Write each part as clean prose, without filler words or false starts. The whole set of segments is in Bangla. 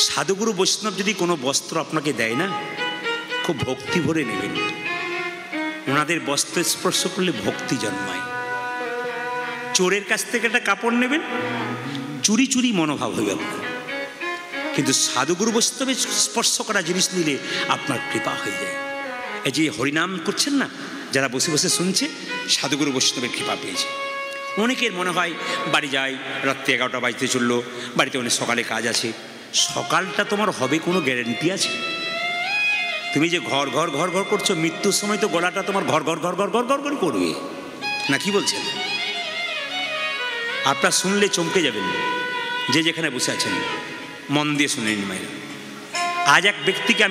সাধুগুরু বৈষ্ণব যদি কোনো বস্ত্র আপনাকে দেয় না, খুব ভক্তি ভরে নেবেন। ওনাদের বস্ত্র স্পর্শ করলে ভক্তি জন্মায়। চোরের কাছ থেকে একটা কাপড় নেবেন, চুরি চুরি মনোভাব হবে আপনার, কিন্তু সাধুগুরু বৈষ্ণবের স্পর্শ করা জিনিস নিলে আপনার কৃপা হয়ে যায়। এই যে হরিনাম করছেন না, যারা বসে বসে শুনছে, সাধুগুরু বৈষ্ণবের কৃপা পেয়েছে। অনেকের মনে হয় বাড়ি যায়, রাত্রি 11টা বাজতে চললো, বাড়িতে অনেক সকালে কাজ আছে। সকালটা তোমার হবে কোনো গ্যারেন্টি আছে? তুমি যে ঘর ঘর ঘর ঘর করছো, মৃত্যুর সময় তো গলাটা তোমার ঘর ঘর ঘর ঘর ঘর ঘর ঘর করবে না, কি বলছেন? আপনার শুনলে চমকে যাবেন, যে যেখানে বসে আছেন মন দিয়ে শুনে নিন মায়েরা। আজ এক ব্যক্তিকে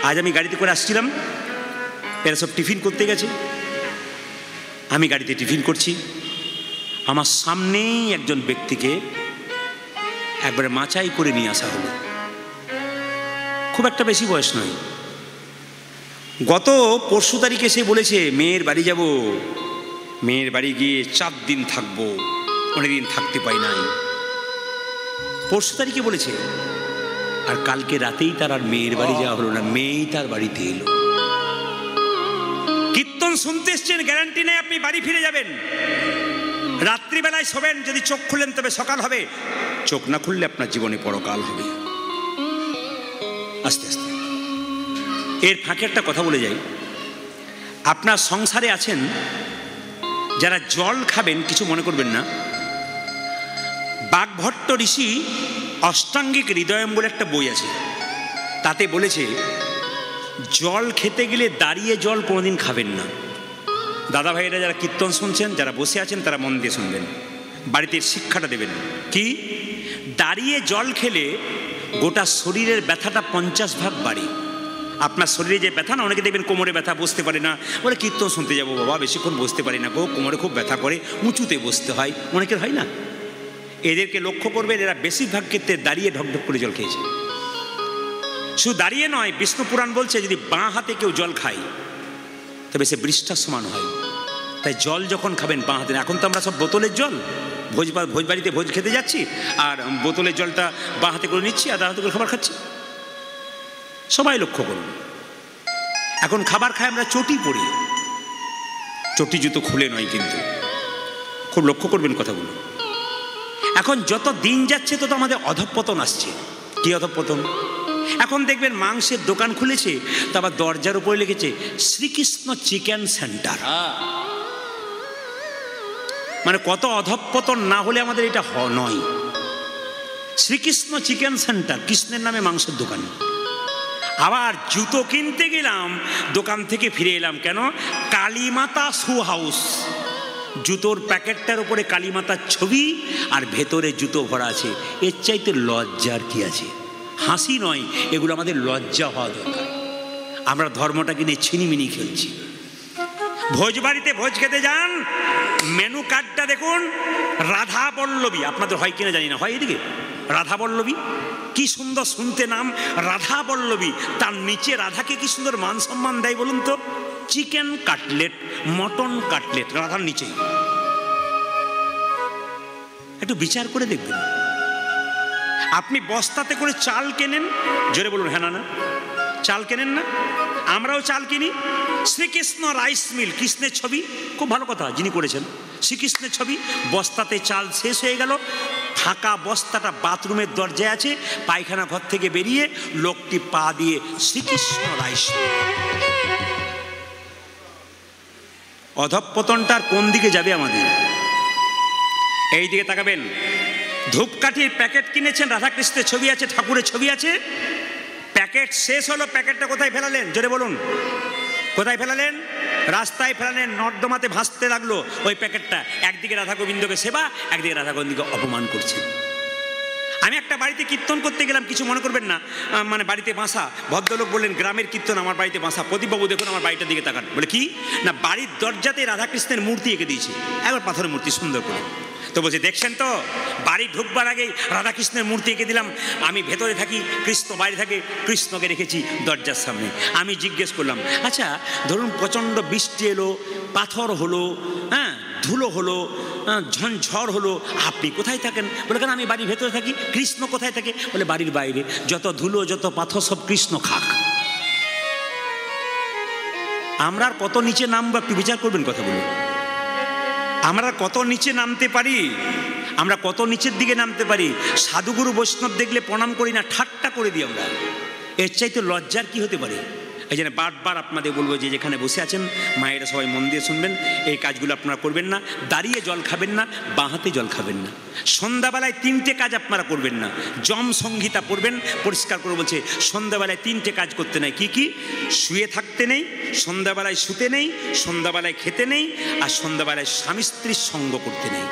আজ আমি গাড়িতে করে আসছিলাম, এরা সব টিফিন করতে গেছে, আমি গাড়িতে টিফিন করছি। আমার সামনেই একজন ব্যক্তিকে একবারে মাচাই করে নিয়ে আসা হলো। খুব একটা বেশি বয়স নয়, গত পরশু তারিখে সে বলেছে মেয়ের বাড়ি যাব, মেয়ের বাড়ি গিয়ে 4 দিন থাকবো, অনেকদিন থাকতে পাই নাই। পরশু তারিখে বলেছে, আর কালকে রাতেই তার আর মেয়ের বাড়ি যাওয়া হলো না, মেয়েই তার বাড়িতে এলো। কীর্তন শুনতে এসছেন, গ্যারান্টি নেই আপনি বাড়ি ফিরে যাবেন। রাত্রিবেলায় শোবেন, যদি চোখ খুললেন তবে সকাল হবে, চোখ না খুললে আপনার জীবনে পরকাল হবে। আস্তে আস্তে এর ফাঁকে একটা কথা বলে যাই, আপনার সংসারে আছেন যারা জল খাবেন, কিছু মনে করবেন না। বাগভট্ট ঋষি অষ্টাঙ্গিক হৃদয়ম বলে একটা বই আছে, তাতে বলেছে জল খেতে গেলে দাঁড়িয়ে জল কোনোদিন খাবেন না। দাদা ভাইরা যারা কীর্তন শুনছেন, যারা বসে আছেন, তারা মন দিয়ে শুনবেন, বাড়িতে শিক্ষাটা দেবেন। কি? দাঁড়িয়ে জল খেলে গোটা শরীরের ব্যথাটা 50 ভাগ বাড়ে। আপনার শরীরে যে ব্যথা না, অনেকে দেখবেন কোমরে ব্যথা, বসতে পারে না, বলে কীর্তন শুনতে যাবো বাবা, বেশিক্ষণ বসতে পারি না গো, কোমরে খুব ব্যথা করে, উঁচুতে বসতে হয়, অনেকের হয় না। এদেরকে লক্ষ্য করবেন, এরা বেশিরভাগ ক্ষেত্রে দাঁড়িয়ে ঢকঢক করে জল খেয়েছে। শুধু দাঁড়িয়ে নয়, বিষ্ণু পুরাণ বলছে যদি বাঁ হাতে কেউ জল খায় তবে সে বৃষ্ঠার সমান হয়। তাই জল যখন খাবেন বাঁ হাতে। এখন তো আমরা সব বোতলের জল, ভোজবাড়িতে ভোজ খেতে যাচ্ছি, আর বোতলের জলটা বাঁ হাতে করে নিচ্ছি, আর ডান হাতে করে খাবার খাচ্ছি। সবাই লক্ষ্য করুন, এখন খাবার খাই আমরা চটি পরি, চটি জুতো খুলে নয়, কিন্তু খুব লক্ষ্য করবেন কথাগুলো। এখন যত দিন যাচ্ছে তত আমাদের অধঃপতন আসছে। কি অধঃপতন? এখন দেখবেন মাংসের দোকান খুলেছে, তো আবার দরজার উপরে লিখেছে শ্রীকৃষ্ণ চিকেন সেন্টার। মানে কত অধঃপতন না হলে আমাদের এটা নয়। শ্রীকৃষ্ণ চিকেন সেন্টার, কৃষ্ণের নামে মাংসের দোকান। আবার জুতো কিনতে গেলাম, দোকান থেকে ফিরে এলাম, কেন? Kalimata shoe house. জুতোর প্যাকেটটার উপরে কালীমাতার ছবি আর ভেতরে জুতো ভরা আছে। এর চাইতে লজ্জার কি আছে? হাসি নয়, এগুলো আমাদের লজ্জা হওয়া দরকার। আমরা ধর্মটাকে নিয়ে ছিনিমিনি খেলছি। ভোজবাড়িতে ভোজ খেতে যান, মেনু কার্ডটা দেখুন, রাধা বল্লভী। আপনাদের হয় কিনা জানি না, হয় এদিকে রাধা বল্লভী, কি সুন্দর শুনতে নাম, রাধা বল্লভী। তার নিচে রাধাকে কি সুন্দর মান সম্মান দেয় বলুন তো। চিকেন কাটলেট, মটন কাটলেট, রাধার নিচেই। একটু বিচার করে দেখবেন। আপনি বস্তাতে করে চাল কেনেন, জোরে বলুন হ্যাঁ না? চাল কেনেন না? আমরাও চাল কিনি। শ্রীকৃষ্ণ রাইস মিল, কৃষ্ণের ছবি, খুব ভালো কথা যিনি করেছেন, শ্রীকৃষ্ণের ছবি। বস্তাতে চাল শেষ হয়ে গেল, ফাঁকা বস্তাটা বাথরুমের দরজায় আছে, পায়খানা ঘর থেকে বেরিয়ে লোকটি পা দিয়ে শ্রীকৃষ্ণ রাইস মিল। অধঃপতনটার কোন দিকে যাবে আমাদের? এই দিকে তাকাবেন। ধূপকাঠির প্যাকেট কিনেছেন, রাধাকৃষ্ণের ছবি আছে, ঠাকুরের ছবি আছে, প্যাকেট শেষ হলো, প্যাকেটটা কোথায় ফেলালেন? জোরে বলুন, কোথায় ফেলালেন? রাস্তায় ফেলালেন, নর্দমাতে ভাসতে লাগলো ওই প্যাকেটটা। একদিকে রাধা গোবিন্দকে সেবা, একদিকে রাধা গোবিন্দকে অপমান করছে। আমি একটা বাড়িতে কীর্তন করতে গেলাম, কিছু মনে করবেন না, মানে বাড়িতে বাসা। ভদ্রলোক বললেন গ্রামের কীর্তন, আমার বাড়িতে বাসা। প্রদীপবাবু দেখুন আমার বাড়িটার দিকে তাকান। বলে কি না, বাড়ির দরজাতে রাধাকৃষ্ণের মূর্তি এঁকে দিয়েছে, একবার পাথরের মূর্তি সুন্দর করে। তো বলছি দেখছেন তো, বাড়ি ঢুকবার আগেই রাধাকৃষ্ণের মূর্তি এঁকে দিলাম। আমি ভেতরে থাকি, কৃষ্ণ বাইরে থাকে, কৃষ্ণকে রেখেছি দরজার সামনে। আমি জিজ্ঞেস করলাম, আচ্ছা ধরুন প্রচণ্ড বৃষ্টি এলো, পাথর হলো, হ্যাঁ ধুলো হলো, ঝড় হলো, আপনি কোথায় থাকেন? বলে কেন আমি বাড়ির ভেতরে থাকি। কৃষ্ণ কোথায় থাকে? বলে বাড়ির বাইরে, যত ধুলো যত পাথর সব কৃষ্ণ খাক। আমরা আর কত নিচে নামবো একটু বিচার করবেন কথাগুলো। আমরা কত নিচে নামতে পারি, আমরা কত নিচের দিকে নামতে পারি। সাধুগুরু বৈষ্ণব দেখলে প্রণাম করি না, ঠাট্টা করে দিই আমরা। এর চাইতে লজ্জার কি হতে পারে? এই জন্য বারবার আপনাদের বলবো যে যেখানে বসে আছেন মায়েরা সবাই মন দিয়ে শুনবেন, এই কাজগুলো আপনারা করবেন না। দাঁড়িয়ে জল খাবেন না, বাঁ হাতে জল খাবেন না। সন্ধ্যাবেলায় 3টে কাজ আপনারা করবেন না। যম সংহিতা পড়বেন, পরিষ্কার করে বলছে সন্ধ্যাবেলায় 3টে কাজ করতে নেই। কি কি? শুয়ে থাকতে নেই, সন্ধ্যাবেলায় শুতে নেই, সন্ধ্যাবেলায় খেতে নেই, আর সন্ধ্যাবেলায় স্বামী স্ত্রীর সঙ্গ করতে নেই।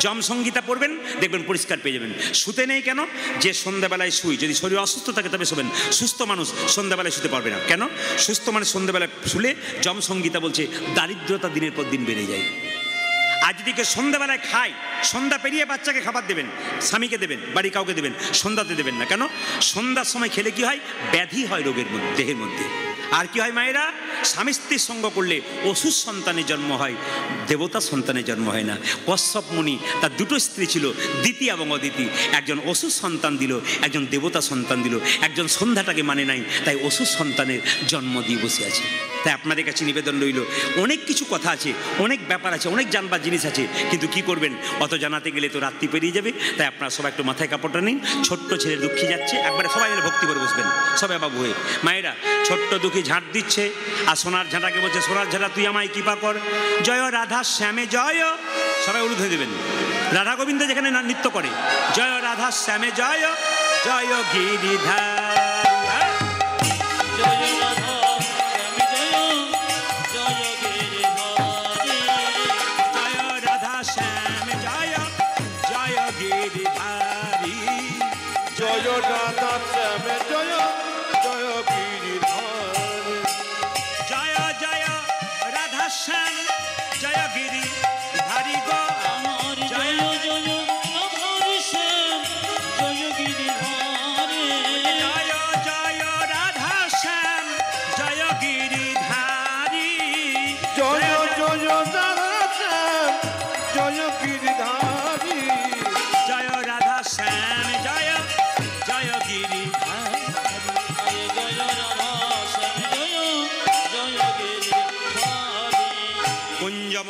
যম সংহিতা পড়বেন, দেখবেন পরিষ্কার পেয়ে যাবেন। শুতে নেই কেন? যে সন্ধ্যাবেলায় শুই, যদি শরীর অসুস্থ থাকে তবে শোবেন। সুস্থ মানুষ সন্ধ্যাবেলায় শুতে পারবে না। কেন? সুস্থ মানুষ সন্ধ্যাবেলায় শুলে যম সংহিতা বলছে দারিদ্রতা দিনের পর দিন বেড়ে যায়। আর যদি কেউ সন্ধ্যাবেলায় খায়, সন্ধ্যা পেরিয়ে বাচ্চাকে খাবার দেবেন, স্বামীকে দেবেন, বাড়ি কাউকে দেবেন, সন্ধ্যাতে দেবেন না। কেন? সন্ধ্যার সময় খেলে কি হয়? ব্যাধি হয় রোগের মধ্যে, দেহের মধ্যে। আর কি হয় মায়েরা? স্বামী স্ত্রীর সঙ্গ করলে অসুর সন্তানের জন্ম হয়, দেবতা সন্তানের জন্ম হয় না। কশ্যপ মুনি তার 2টো স্ত্রী ছিল, দিতি এবং অদিতি। একজন অসুর সন্তান দিল, একজন দেবতা সন্তান দিল। একজন সন্ধ্যাটাকে মানে নাই, তাই অসুর সন্তানের জন্ম দিয়ে বসে আছে। তাই আপনাদের কাছে নিবেদন রইল, অনেক কিছু কথা আছে, অনেক ব্যাপার আছে, অনেক জানবার জিনিস আছে, কিন্তু কি করবেন? অত জানাতে গেলে তো রাত্রি পেরিয়ে যাবে। তাই আপনারা সবাই একটু মাথায় কাপড়টা নিন। ছোট্ট ছেলে দুঃখী যাচ্ছে, একবারে সবাই মিলে ভক্তি করে বসবেন, সবাই বাবু হয়ে। মায়েরা ছোট্ট দুঃখী ঝাঁট দিচ্ছে, আর সোনার ঝাঁটাকে বলছে সোনার ঝাঁটা তুই আমায় কৃপা কর, জয় রাধা শ্যামে জয়। সবাই উলুধ হয়ে দেবেন। রাধা গোবিন্দ যেখানে নৃত্য করে, জয় রাধা শ্যামে জয়, জয় গিরিধার।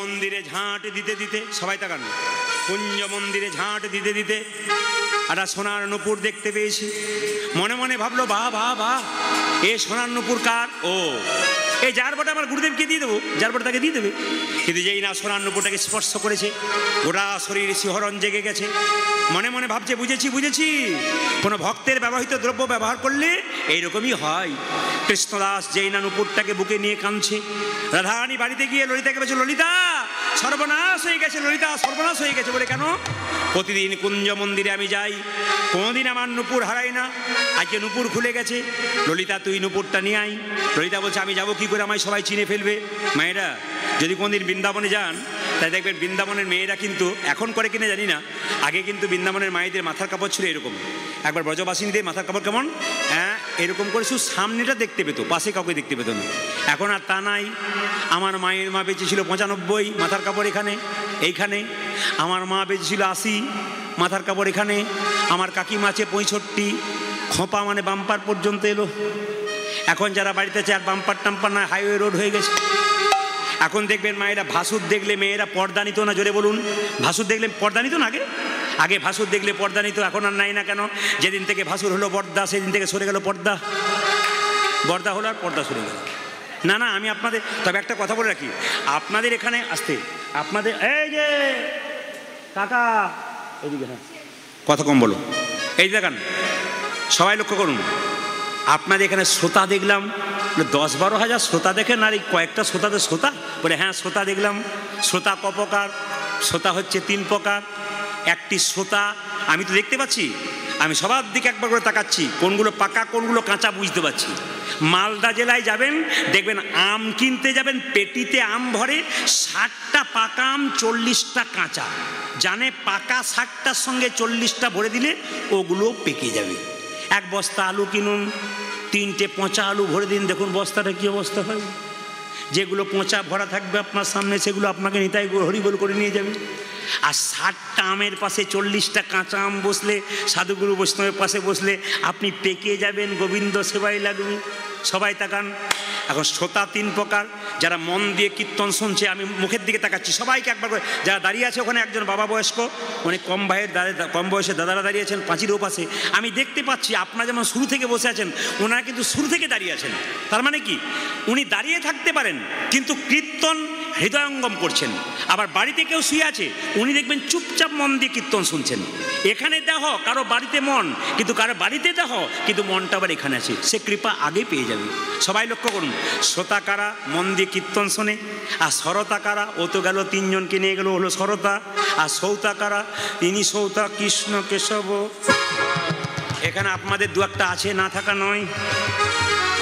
মন্দিরে ঝাঁট দিতে দিতে, সবাই তাকান, কুঞ্জ মন্দিরে ঝাঁট দিতে দিতে একটা সোনার নূপুর দেখতে পেয়েছি। মনে মনে ভাবলো বাহ বাহ বাহ, এ সোনার নূপুর কার? ও এই যার বটা আমার গুরুদেবকে দিয়ে দেবো, যার বটা তাকে দিয়ে দেবে। কিন্তু যেই না সোনার নূপুরটাকে স্পর্শ করেছে, গোটা শরীর শিহরণ জেগে গেছে। মনে মনে ভাবছে বুঝেছি বুঝেছি, কোনো ভক্তের ব্যবহৃত দ্রব্য ব্যবহার করলে এইরকমই হয়। কৃষ্ণদাস যেই না নূপুরটাকে বুকে নিয়ে কাঁদছে, রাধারানী বাড়িতে গিয়ে ললিতাকে বলছে ললিতা সর্বনাশ হয়ে গেছে, ললিতা সর্বনাশ হয়ে গেছে। বলে কেন? প্রতিদিন কুঞ্জ মন্দিরে আমি যাই, কোনোদিন আমার নূপুর হারাই না, আজকে নূপুর খুলে গেছে। ললিতা তুই নূপুরটা নিয়ে আই। ললিতা বলছে আমি যাবো কি করে, আমায় সবাই চিনে ফেলবে। মায়েরা যদি কোনোদিন বৃন্দাবনে যান, তাই দেখবেন বৃন্দাবনের মেয়েরা কিন্তু এখন করে কিনা জানি না, আগে কিন্তু বৃন্দাবনের মায়েদের মাথার কাপড় ছিল এরকম। একবার ব্রজবাসিনীদের মাথার কাপড় কেমন, হ্যাঁ এরকম করে শুধু সামনেটা দেখতে পেতো, পাশে কাউকে দেখতে পেতো না। এখন আর তা নাই। আমার মায়ের মা বেঁচে ছিল 95, মাথার কাপড় এখানে এইখানে। আমার মা বেঁচে ছিল 80, মাথার কাপড় এখানে। আমার কাকিমা আছে 65, খোঁপা মানে বাম্পার পর্যন্ত এলো। এখন যারা বাড়িতে আছে আর বাম্পার টাম্পার না, হাইওয়ে রোড হয়ে গেছে। এখন দেখবেন মায়েরা ভাসুর দেখলে মেয়েরা পর্দা নিত না, জোরে বলুন। ভাসুর দেখলে পর্দা নিত না আগে? আগে ভাসুর দেখলে পর্দা নিত, এখন আর নাই না। কেন? যেদিন থেকে ভাসুর হলো পর্দা, সেদিন থেকে সরে গেল পর্দা। পর্দা হলো আর পর্দা সরে গেল। না না, আমি আপনাদের তবে একটা কথা বলে রাখি, আপনাদের এখানে আসতে আপনাদের এই যে কাকা এইদিকে, হ্যাঁ কথা কম বলো, এই দেখান সবাই লক্ষ্য করুন। আপনাদের এখানে শ্রোতা দেখলাম 10-12 হাজার শ্রোতা দেখেন, আর এই কয়েকটা শ্রোতাদের শ্রোতা বলে হ্যাঁ শ্রোতা দেখলাম। শ্রোতা ক প্রকার? শ্রোতা হচ্ছে 3 প্রকার। একটি শ্রোতা আমি তো দেখতে পাচ্ছি, আমি সবার দিকে একবার করে তাকাচ্ছি, কোনগুলো পাকা কোনগুলো কাঁচা বুঝতে পারছি। মালদা জেলায় যাবেন, দেখবেন আম কিনতে যাবেন, পেটিতে আম ভরে, 60টা পাকা আম 40টা কাঁচা। জানে পাকা 60টার সঙ্গে 40টা ভরে দিলে ওগুলো পেকে যাবে। এক বস্তা আলু কিনুন, 3টে পচা আলু ভরে দিন, দেখুন বস্তাটা কি অবস্থা হয়। যেগুলো পচা ভরা থাকবে আপনার সামনে সেগুলো আপনাকে নিতাই হরিবোল করে নিয়ে যাবে। আর 60টা আমের পাশে 40টা কাঁচা আম বসলে, সাধুগুরু বৈষ্ণবের পাশে বসলে আপনি পেকে যাবেন, গোবিন্দ সেবাই লাগবে। সবাই তাকান। এখন শ্রোতা 3 প্রকার, যারা মন দিয়ে কীর্তন শুনছে, আমি মুখের দিকে তাকাচ্ছি সবাইকে একবার করে, যারা দাঁড়িয়ে আছে ওখানে একজন বাবা বয়স্ক, অনেক কম বয়সে দাদারা দাঁড়িয়ে আছেন পাঁচির ওপাশে, আমি দেখতে পাচ্ছি আপনারা যেমন শুরু থেকে বসে আছেন, ওনারা কিন্তু শুরু থেকে দাঁড়িয়ে আছেন। তার মানে কি, উনি দাঁড়িয়ে থাকতে পারেন কিন্তু কীর্তন হৃদয়ঙ্গম করছেন। আবার বাড়িতে কেউ শুয়ে আছে, উনি দেখবেন চুপচাপ মন দিয়ে কীর্তন শুনছেন। এখানে দেহ কারো বাড়িতে মন, কিন্তু কারো বাড়িতে দেহ কিন্তু মনটা আবার এখানে আছে, সে কৃপা আগে পেয়ে যাবে। সবাই লক্ষ্য করুন, শ্রোতা কারা মন দিয়ে কীর্তন শোনে, আর সরতা কারা, ও তো গেল 3 জনকে নিয়ে গেল, হলো সরতা। আর সৌতা কারা, তিনি সৌতা কৃষ্ণ কেশব। এখানে আপনাদের 2-1টা আছে, না থাকা নয়,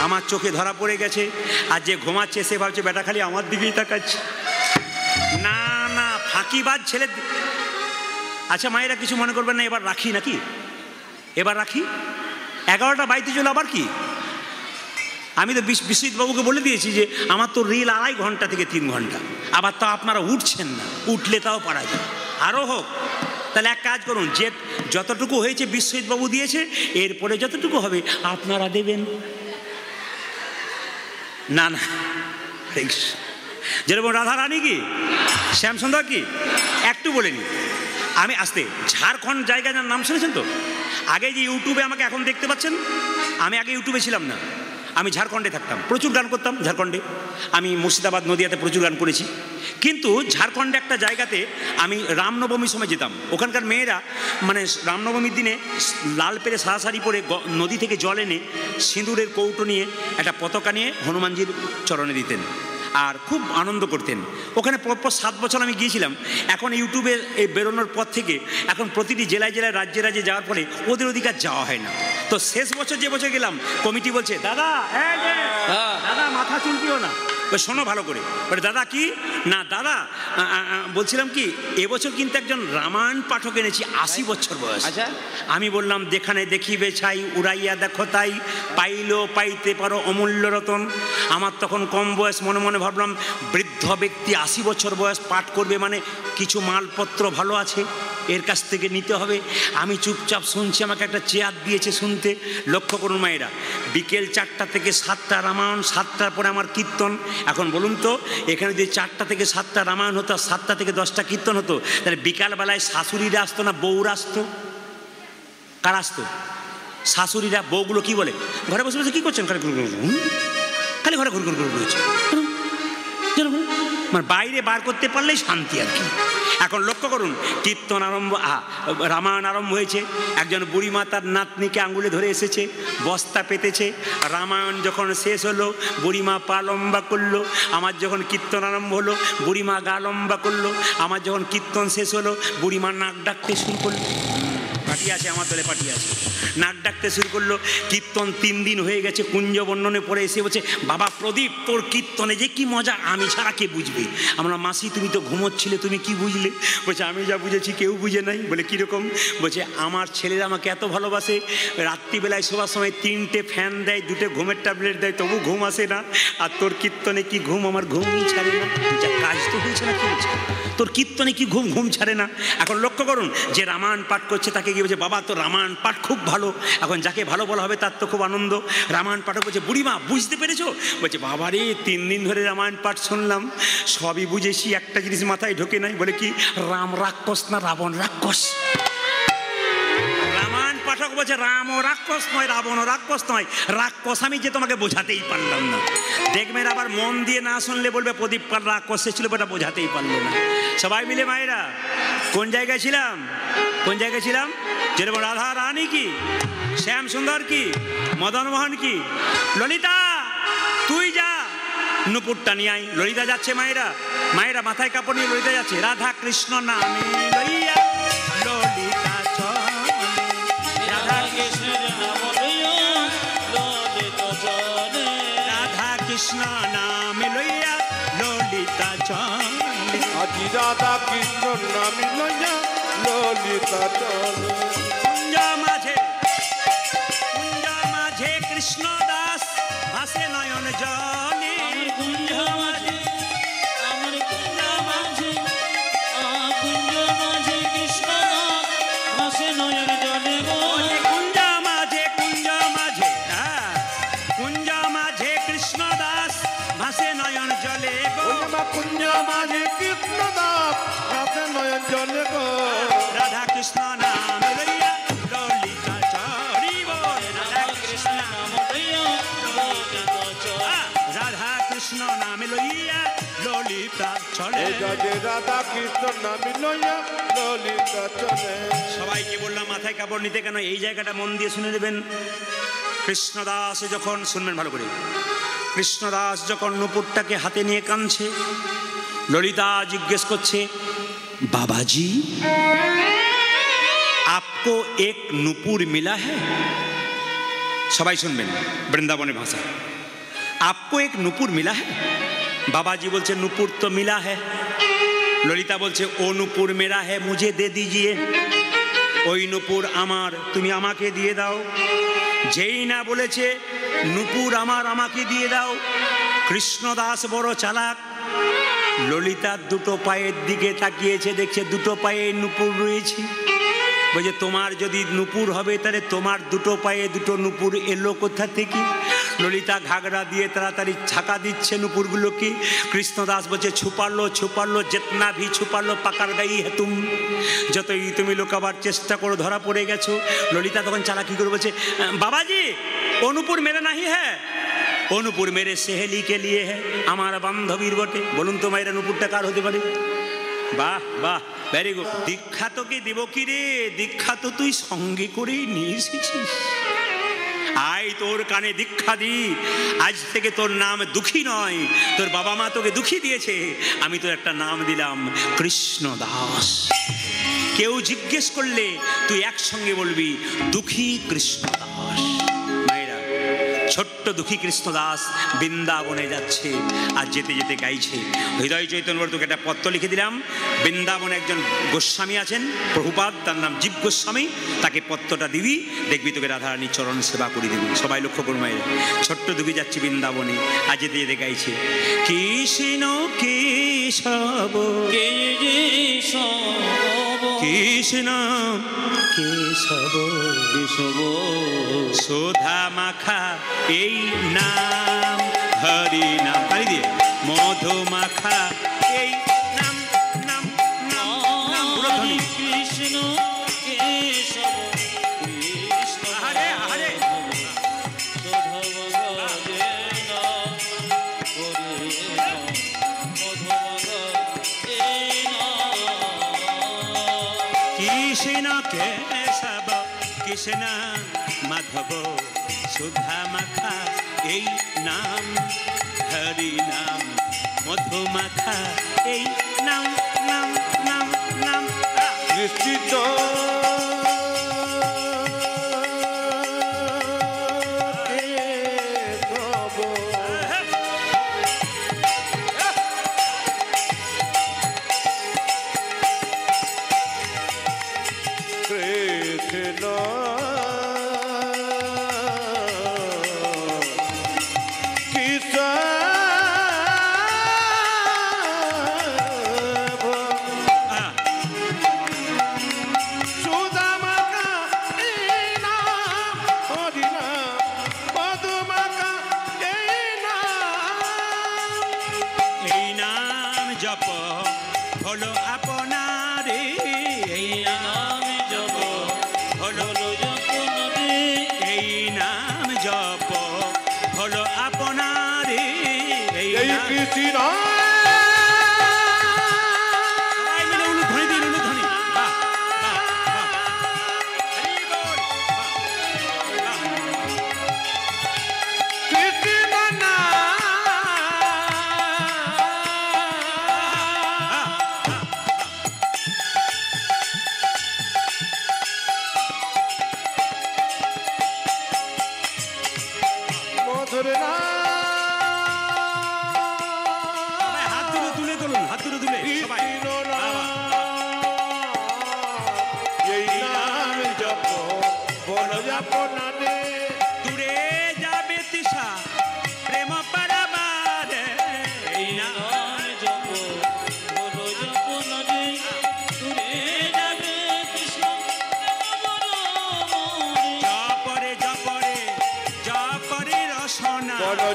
আমার চোখে ধরা পড়ে গেছে। আর যে ঘুমাচ্ছে সে ভাবছে বেটা খালি আমার দিকেই তাকাচ্ছে। না না, ফাঁকিবাজ ছেলে। আচ্ছা মায়েরা কিছু মনে করবেন না, এবার রাখি নাকি? এবার রাখি, 11টা বাইতে চলো। আবার কি, আমি তো বিশ্বজিৎ বাবুকে বলে দিয়েছি যে আমার তো রিল 2.5 ঘন্টা থেকে 3 ঘন্টা। আবার তা আপনারা উঠছেন না, উঠলে তাও পারা যায়, আরও হোক। তাহলে এক কাজ করুন, যে যতটুকু হয়েছে বিশ্বজিৎ বাবু দিয়েছে, এরপরে যতটুকু হবে আপনারা দেবেন। না না, যেরকম রাধা রানী কি, শ্যামসুন্দর কি, একটু বলে নি। আমি আসতে ঝাড়খণ্ড জায়গার নাম শুনেছেন তো? আগে যে ইউটিউবে আমাকে এখন দেখতে পাচ্ছেন, আমি আগে ইউটিউবে ছিলাম না, আমি ঝাড়খণ্ডে থাকতাম, প্রচুর গান করতাম ঝাড়খণ্ডে। আমি মুর্শিদাবাদ নদিয়াতে প্রচুর গান করেছি। কিন্তু ঝাড়খণ্ডে একটা জায়গাতে আমি রামনবমীর সময় যেতাম, ওখানকার মেয়েরা মানে রামনবমীর দিনে লাল পেরে সাদা শাড়ি পরে নদী থেকে জল এনে সিঁদুরের কৌটো নিয়ে একটা পতাকা নিয়ে হনুমানজির চরণে দিতেন, আর খুব আনন্দ করতেন। ওখানে পরপর 7 বছর আমি গিয়েছিলাম। এখন ইউটিউবে এই বেরোনোর পর থেকে এখন প্রতিটি জেলায় জেলায় রাজ্যে রাজ্যে যাওয়ার পরে ওদের ওদিকে যাওয়া হয় না। তো শেষ বছর যে বছর গেলাম, কমিটি বলছে দাদা দাদা মাথা চুলকিও না, শোনো ভালো করে। বলে দাদা কি? না দাদা বলছিলাম কি, এবছর কিন্তু একজন রামায়ণ পাঠক এনেছি, 80 বছর বয়স। আচ্ছা, আমি বললাম দেখানে দেখিবে ছাই, উড়াইয়া দেখো তাই, পাইলেও পাইতে পারো অমূল্য রতন। আমার তখন কম বয়স, মনে মনে ভাবলাম বৃদ্ধ ব্যক্তি 80 বছর বয়স পাঠ করবে মানে কিছু মালপত্র ভালো আছে, এর কাছ থেকে নিতে হবে। আমি চুপচাপ শুনছি, আমাকে একটা চেয়ার দিয়েছে শুনতে। লক্ষ্য করুন মায়েরা, বিকেল 4টা থেকে 7টা রামায়ণ, 7টার পরে আমার কীর্তন। এখন বলুন তো, এখানে যদি 4টা থেকে 7টা রামায়ণ হতো, 7টা থেকে 10টা কীর্তন হতো, তাহলে বিকালবেলায় শাশুড়িরা আসতো না বউরা আসতো? কারা আসতো? শাশুড়িরা। বউগুলো কি বলে, ঘরে বসে বসে কী করছেন, খালি খালি ঘরে ঘুর ঘুর ঘুর ঘুরছে, মানে বাইরে বার করতে পারলেই শান্তি আর কি। এখন লক্ষ্য করুন, কীর্তন আরম্ভ, রামায়ণ আরম্ভ হয়েছে। একজন বুড়িমা তার নাতনিকে আঙুলে ধরে এসেছে, বস্তা পেতেছে। রামায়ণ যখন শেষ হলো, বুড়িমা পা লম্বা করলো। আমার যখন কীর্তন আরম্ভ হলো, বুড়িমা গা লম্বা করলো। আমার যখন কীর্তন শেষ হলো, বুড়িমা নাক ডাকতে শুরু করলো। পার্টি আছে আমার দলে, পার্টি আছে। নাক ডাকতে শুরু করলো। কীর্তন 3 দিন হয়ে গেছে। কুঞ্জ বর্ণনে পরে এসে বলছে, বাবা প্রদীপ তোর কীর্তনে যে কি মজা, আমি ছাড়া কে বুঝবে? আমরা মাসি তুমি তো ঘুমোচ্ছিলে, তুমি কি বুঝলে? বলছে আমি যা বুঝেছি কেউ বুঝে নাই। বলে কীরকম? বলছে আমার ছেলেরা আমাকে এত ভালোবাসে, রাত্রিবেলায় শোবার সময় 3টে ফ্যান দেয়, 2টে ঘুমের ট্যাবলেট দেয়, তবু ঘুম আসে না। আর তোর কীর্তনে কি ঘুম, আমার ঘুমই ছাড়ে না। যা কাজ তো হয়েছে না, কি হয়েছে তোর কীর্তনে কি ঘুম, ঘুম ছাড়ে না। এখন লক্ষ্য করুন, যে রামায়ণ পাঠ করছে তাকে গিয়ে বলছে, বাবা তোর রামায়ণ পাঠ খুব ভালো। এখন যাকে ভালো বলা হবে তার তো খুব আনন্দ। রামায়ণ পাঠক বলছে, বুড়িমা বুঝতে পেরেছো? বলছে, বাবা রে 3 দিন ধরে রামায়ণ পাঠ শুনলাম, সবই বুঝেছি, একটা জিনিস মাথায় ঢোকে নাই। বলে কি? রাম রাক্ষস না রাবণ রাক্ষস? রামায়ণ পাঠক বলছে, রাম ও রাক্ষস নয়, রাবণ ও রাক্ষস নয়, রাক্ষস আমি যে তোমাকে বোঝাতেই পারলাম না। দেখবেন আবার মন দিয়ে না শুনলে বলবে প্রদীপ পাল রাক্ষস ছিল, ওটা বোঝাতেই পারলো না। সবাই মিলে মায়েরা কোন জায়গায় ছিলাম? কোন জায়গায় ছিলাম? যেরকম রাধা রানী কি, শ্যাম সুন্দর কি, মদন মোহন কি, ললিতা তুই যা নুপুরটা নিয়ে আই। ললিতা যাচ্ছে, মায়েরা মায়েরা মাথায় কাপড় নিয়ে ললিতা যাচ্ছে। রাধা কৃষ্ণ নামে লইয়া ললিতা চলে, রাধা কৃষ্ণ রাধা কৃষ্ণ নামে লইয়া ললিতা চলে, আজি রাধা কৃষ্ণ নামে লইয়া ললিতা চলে। কুঞ্জ মাঝে কৃষ্ণ দাস ভাসে নয়ন জলে, কুঞ্জ কুঞ্জ মাঝে কৃষ্ণ দাস রাতে নয়ন জলে গো রাধা কৃষ্ণ নাম লইয়া ললিতা চড়ি বল রাধা কৃষ্ণ নাম লইয়া ললিতা চড়ি রাধা কৃষ্ণ নাম লইয়া ললিতা চলে যে রাধা কৃষ্ণ নাম লইয়া ললিতা চলে। সবাইকে বললাম মাথায় কাপড় নিতে, কেন এই জায়গাটা মন দিয়ে শুনে নেবেন। কৃষ্ণদাস যখন, শুনবেন ভালো করে, কৃষ্ণদাস যখন নুপুরটাকে হাতে নিয়ে কাঁদছে, ললিতা জিজ্ঞেস করছে, বাবাজি আপকো এক নুপুর মিলা হ্যায়? সবাই শুনবেন বৃন্দাবনের ভাষা, আপকো এক নুপুর মিলা হ্যায়? বাবাজি বলছে নুপুর তো মিলা হ্যায়। ললিতা বলছে ও নুপুর মেরা হ্যায়, মুঝে দে দিজিয়ে, ওই নুপুর আমার, তুমি আমাকে দিয়ে দাও। যেই না বলেছে নুপুর আমার, আমাকে দিয়ে দাও, কৃষ্ণদাস বড় চালাক, ললিতার দুটো পায়ের দিকে তাকিয়েছে, দেখছে দুটো পায়ে নুপুর রয়েছে। বলছে তোমার যদি নুপুর হবে তাহলে তোমার দুটো পায়ে দুটো নুপুর এলো কোথা থেকে? ললিতা ঘাগড়া দিয়ে তাড়াতাড়ি ছাকা দিচ্ছে নুপুরগুলোকে। কৃষ্ণদাস বলছে ছুপালো ছুপালো, যেতনা ভি ছুপালো পাকার গাই হে তুম, যতই তুমি লোকাবার চেষ্টা করো ধরা পড়ে গেছো। ললিতা তখন চালাকি করে বলছে বাবাজি ও নুপুর মেরে নাহি হ্যাঁ, ও নুপুর মেরে সেহেলি কে লিয়ে হ্যাঁ, আমার বান্ধবীর বটে। বলুন তো মায়েরা নুপুরটা কার হতে পারে? বাহ বাহ, ভেরি গুড। দীক্ষা তোকে দেব কি রে? দীক্ষা তো তুই সঙ্গে করেই নিয়ে এসেছিস। আয় তোর কানে দীক্ষা দি, আজ থেকে তোর নাম দুঃখী নয়, তোর বাবা মা তোকে দুঃখী দিয়েছে, আমি তোর একটা নাম দিলাম কৃষ্ণদাস। কেউ জিজ্ঞেস করলে তুই একসঙ্গে বলবি দুঃখী কৃষ্ণদাস। মায়েরা, ছোট্ট দুঃখী কৃষ্ণদাস বৃন্দাবনে যাচ্ছে, আর যেতে যেতে গাইছে, হৃদয় চৈতন্য তোকে একটা পত্র লিখে দিলাম। বৃন্দাবনে একজন গোস্বামী আছেন প্রভুপাদ, তার নাম জীব গোস্বামী, তাকে পত্রটা দিবি, দেখবি তোকে রাধারানীর চরণ সেবা করে দেবি। সবাই লক্ষ্য করুন মায়েরা, ছোট্ট দুঃখী যাচ্ছে বৃন্দাবনে, আর যেতে যেতে গাইছে কৃষ্ণ কেশব কৃষ্ণ কেশব কেশব সোধা মাখা এই নাম, হরি নাম তাই দিয়ে মধু মাখা এই নাম, নাম নাম নাম পুরোধনী কৃষ্ণ কেশব কৃষ্ণ আরে আরে কৃষ্ণ কেশব কৃষ্ণ মাধব সুধা মাখা এই নাম, হরি নাম মধু মাখা এই নাম, নাম নাম নাম নিশ্চিত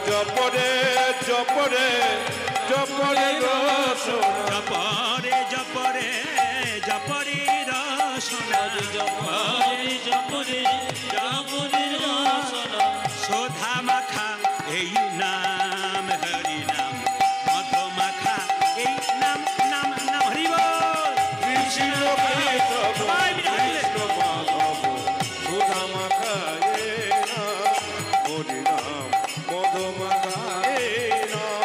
জপরে জপরে জপরে রসনা জপরে জপরে জপরে রসনা সোধা মাখা এই নাম হরি নাম মধু মাখা এই নাম নাম নাম হরি বল। কৃষ্ণ কেশব কৃষ্ণ মাধব সুধা মাখায়ে নাম হরি নাম মধু মাখায়ে নাম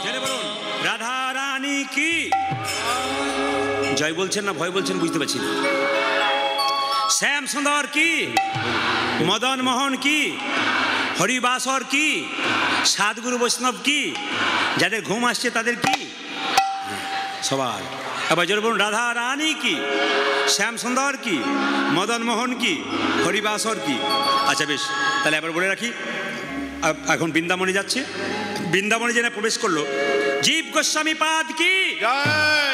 জেনে বলুন রাধা রানী কি জয় বলছেন না ভয় বলছেন বুঝতে পারছি না। শ্যাম সুন্দর কি, মদন মোহন কি, হরিবাসর কি, সাধগুরু বৈষ্ণব কি, যাদের ঘুম আসছে তাদের কি, সবার। এবার জোরে বলুন রাধা রানী কি, শ্যাম সুন্দর কি, মদন মোহন কি, হরিবাসর কি। আচ্ছা বেশ, তাহলে এবার বলে রাখি এখন বৃন্দাবনে যাচ্ছে। বৃন্দাবনে যেন প্রবেশ করলো জীব গোস্বামী পাদ কি, জয়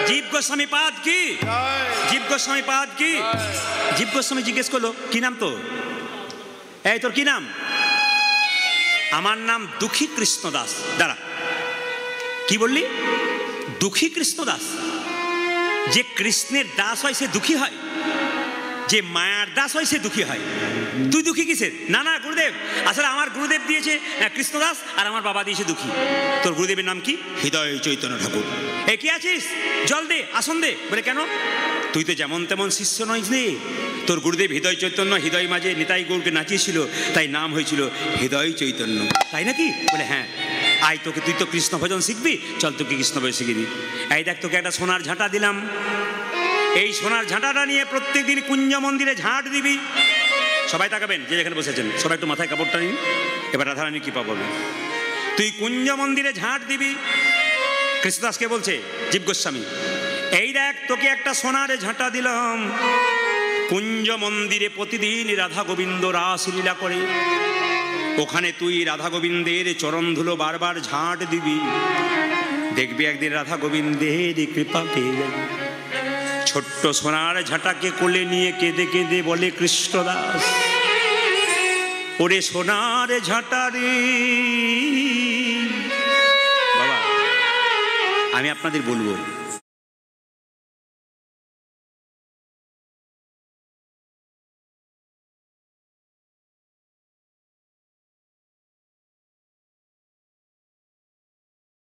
জীব গোস্বামী পাদ কি, জয় জীব গোস্বামী পাদ কি। জীব গোস্বামী জিজ্ঞেস করলো কি নাম তো, এই তোর কি নাম? আমার নাম দুঃখী কৃষ্ণ দাস। দাঁড়া, কি বললি? দুঃখী কৃষ্ণ দাস? যে কৃষ্ণের দাস হয় সে দুঃখী হয়? যে মায়ার দাস হয় সে দুঃখী হয়? তুই দুঃখী কিসের? না না গুরুদেব, আসলে আমার গুরুদেব দিয়েছে কৃষ্ণদাস আর আমার বাবা দিয়েছে দুঃখী। তোর গুরুদেবের নাম কি? হৃদয় চৈতন্য ঠাকুর। এ কি আছিস? জল দে, আসন দে। বলে কেন? তুই তো যেমন তেমন শিষ্য নয় রে। তোর গুরুদেব হৃদয় চৈতন্য, হৃদয় মাঝে নিতাই গৌরকে নাচিয়েছিল, তাই নাম হয়েছিল হৃদয় চৈতন্য। তাই নাকি? বলে হ্যাঁ। আয় তোকে, তুই তো কৃষ্ণ ভজন শিখবি, চল তোকে কৃষ্ণ ভজন শিখিয়ে দিই। এই দেখ তোকে একটা সোনার ঝাঁটা দিলাম, এই সোনার ঝাঁটাটা নিয়ে প্রত্যেক দিন কুঞ্জ মন্দিরে ঝাঁট দিবি। সবাই তাকাবেন, যে যেখানে বসেছেন সবাই একটু মাথায় কাপড়টা নিন। এবার রাধারানী কৃপা পাবেন। তুই কুঞ্জ মন্দিরে ঝাঁট দিবি। কৃষ্ণদাসকে বলছে জীব গোস্বামী, এই দেখ তোকে একটা সোনার ঝাঁটা দিলাম, কুঞ্জ মন্দিরে প্রতিদিন রাধা গোবিন্দ রাসলীলা করে, ওখানে তুই রাধা গোবিন্দের চরণ ধুলো বারবার ঝাঁট দিবি। দেখবি একদিন রাধা গোবিন্দের কৃপা পেয়ে যাবি। ছোট্ট সোনার ঝাঁটাকে কোলে নিয়ে কেঁদে কেঁদে বলে কৃষ্ণদাস, ওরে সোনার ঝাঁটা রে। বাবা, আমি আপনাদের বলবো